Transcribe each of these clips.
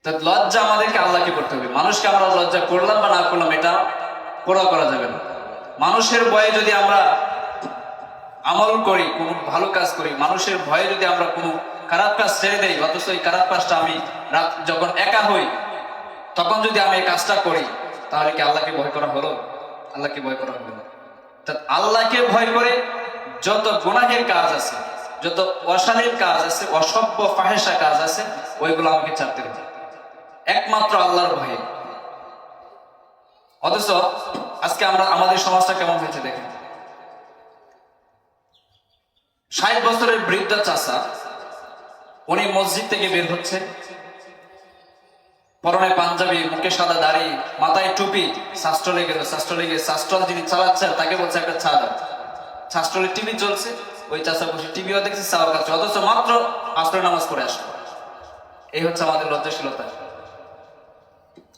তো লজ্জা আমাদেরকে আল্লাহকে করতে হবে। মানুষকে আমরা লজ্জা করলাম বা না করলাম এটা করা যাবে না। মানুষের ভয়ে যদি আমরা আমল করি, কোনো ভালো কাজ করি, মানুষের ভয়ে যদি আমরা কোনো খারাপ কাজ ছেড়ে দেই, অথচ এই খারাপ কাজটা আমি রাত যখন একা হই তখন যদি আমি এই কাজটা করি, তাহলে কি আল্লাহকে ভয় করা হলো? আল্লাহকে ভয় করা হলো না। আল্লাহকে ভয় করে যত গুনাহের কাজ আছে, যত অশালীন কাজ আছে, অসভ্য ফাহেসা কাজ আছে, ওইগুলো আমাকে ছাড়তে হবে একমাত্র আল্লাহর ভয়ে। অথচ আজকে আমরা আমাদের সমাজটা কেমন হয়েছে দেখেন। 60 বছরের বৃদ্ধ চাচা, উনি মসজিদ থেকে বের হচ্ছে, পরনে পাঞ্জাবি, মুখে সাদা দাড়ি, মাথায় টুপি, শাস্ত্রলে গেল। শাস্ত্রল যিনি চালাচ্ছেন তাকে বলছে একটা চা দাও। শাস্ত্রলে টিভি চলছে, ওই চাচা বসে টিভিও দেখছে, চাও খাচ্ছে, অথচ মাত্র আসরের নামাজ পড়ে আসলো। এই হচ্ছে আমাদের লজ্জাশীলতা।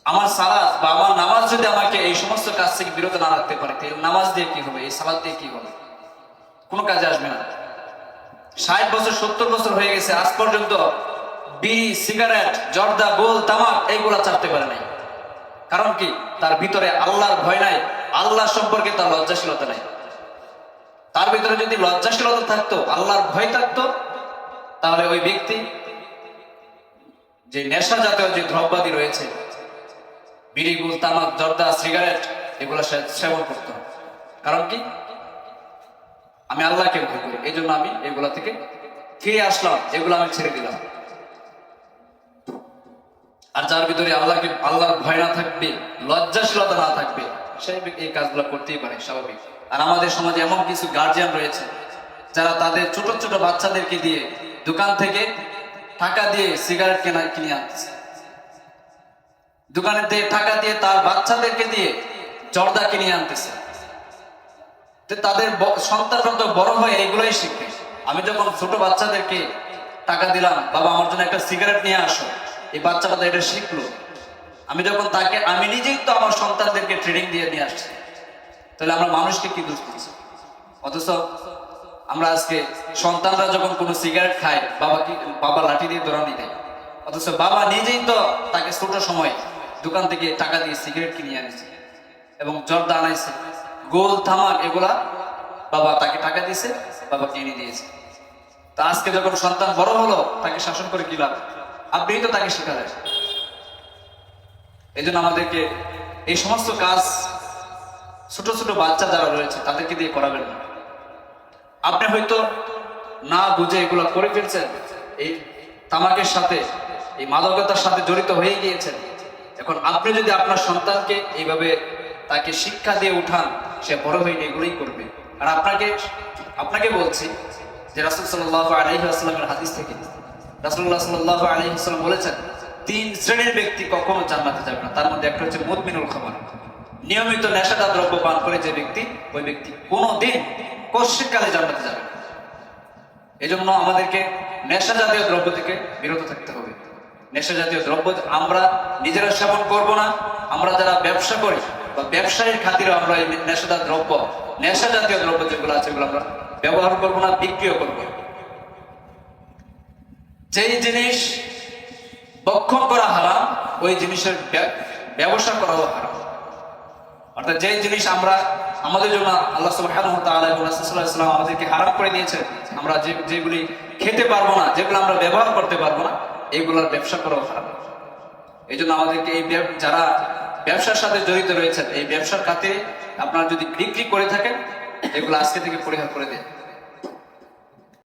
আমার সালাত বা আমার নামাজ যদি আমাকে এই সমস্ত কাজ থেকে বিরত না রাখতে পারে, নামাজ দিয়ে কি হবে, এই সালাত দিয়ে কি হবে? কোনো কাজে আসবে না। 60 বছর 70 বছর হয়ে গেছে, আজ পর্যন্ত বিড়ি, সিগারেট, জর্দা, গোল, তামাক এইগুলা ছাড়তে পারে নাই। কারণ কি? তার ভিতরে আল্লাহর ভয় নাই, আল্লাহ সম্পর্কে তার লজ্জাশীলতা নাই। তার ভিতরে যদি লজ্জাশীলতা থাকতো, আল্লাহর ভয় থাকতো, তাহলে ওই ব্যক্তি যে নেশা জাতীয় যে দ্রব্যাদি রয়েছে, বিড়ি, গোল, তামাক, জর্দা, সিগারেট, এগুলো সেবন করতো। কারণ কি? আমি আল্লাহকে ভয় করি, এই জন্য আমি এগুলা থেকে ফিরে আসলাম, এগুলো আমি ছেড়ে দিলাম। আর যার ভিতরে আল্লাহর ভয় না থাকবে, লজ্জাশীলতা না থাকবে, সেই এই কাজগুলো করতেই পারে, স্বাভাবিক। আর আমাদের সমাজে এমন কিছু গার্জিয়ান রয়েছে যারা তাদের ছোট ছোট বাচ্চাদেরকে দিয়ে দোকান থেকে টাকা দিয়ে সিগারেট কিনে আনছে, দোকানে টাকা দিয়ে তার বাচ্চাদেরকে দিয়ে জর্দা কিনে আনতেছে। তাদের সন্তান বড় হয়ে এগুলোই শিখবে। আমি যখন ছোট বাচ্চাদেরকে টাকা দিলাম, বাবা আমার জন্য একটা সিগারেট নিয়ে আসো, এই বাচ্চাটা তো এটা শিখলো। আমি নিজেই তো আমার সন্তানদেরকে ট্রেনিং দিয়ে নিয়ে আসছি, তাহলে আমরা মানুষকে কি দোষ দিচ্ছি? অথচ আমরা আজকে সন্তানরা যখন কোনো সিগারেট খায়, বাবা লাঠি দিয়ে দৌড়ানি দেয়, অথচ বাবা নিজেই তো তাকে ছোট সময় দোকান থেকে টাকা দিয়ে সিগারেট কিনে আনিছে এবং জর্দা আনাইছে, গোল, তামাক, এগুলা বাবা তাকে টাকা দিয়েছে, বাবা কিনে দিয়েছে। তা আজকে যখন সন্তান বড় হলো, তাকে শাসন করে কি লাভ? আপনি তো তাকে শেখালেন। এই জন্য আমাদেরকে এই সমস্ত কাজ ছোট ছোট বাচ্চা যারা রয়েছে তাদেরকে দিয়ে করাবেন না। আপনি হয়তো না বুঝে এগুলো করে ফেলছেন, এই তামাকের সাথে, এই মাদকতার সাথে জড়িত হয়ে গিয়েছেন। এখন আপনি যদি আপনার সন্তানকে এইভাবে তাকে শিক্ষা দিয়ে উঠান, সে বড় হয়ে এগুলোই করবে। আর আপনাকে বলছি যে রাসূল সাল্লাল্লাহু আলাইহি ওয়াসাল্লামের হাদিস থেকে রাসূলুল্লাহ সাল্লাল্লাহু আলাইহি ওয়াসাল্লাম বলেছেন, 3 শ্রেণীর ব্যক্তি কখনো জান্নাতে যাবে না। তার মধ্যে একটা হচ্ছে মুদমিনুল খামার, নিয়মিত নেশাদার দ্রব্য পান করে যে ব্যক্তি, ওই ব্যক্তি কোনোদিন কষ্টেকালে জান্নাতে যাবে না। এই জন্য আমাদেরকে নেশা জাতীয় দ্রব্য থেকে বিরত থাকতে হবে। নেশা জাতীয় দ্রব্য আমরা নিজেরা সেবন করব না। আমরা যারা ব্যবসা করি বা ব্যবসায়ীর খাতিরে আমরা এই নেশাদার দ্রব্য, নেশা জাতীয় দ্রব্য যেগুলো আছে, এগুলো আমরা ব্যবহার করব না, বিক্রিও করবো। যেই জিনিস ভক্ষণ করা হারাম, ওই জিনিসের ব্যবসা করাও হারাম। অর্থাৎ যেই জিনিস আমাদের জন্য আল্লাহ সুবহানাহু ওয়া তাআলা এবং রাসূল সাল্লাল্লাহু আলাইহি ওয়াসাল্লাম আমাদেরকে হারাম করে দিয়েছে, আমরা যেগুলি খেতে পারবো না, যেগুলো আমরা ব্যবহার করতে পারবো না, এইগুলোর ব্যবসা করাও হারাম। এই জন্য আমাদেরকে যারা ব্যবসার সাথে জড়িত রয়েছেন, এই ব্যবসার খাতে আপনারা যদি বিক্রি করে থাকেন, এগুলো আজকে থেকে পরিহার করে দেন।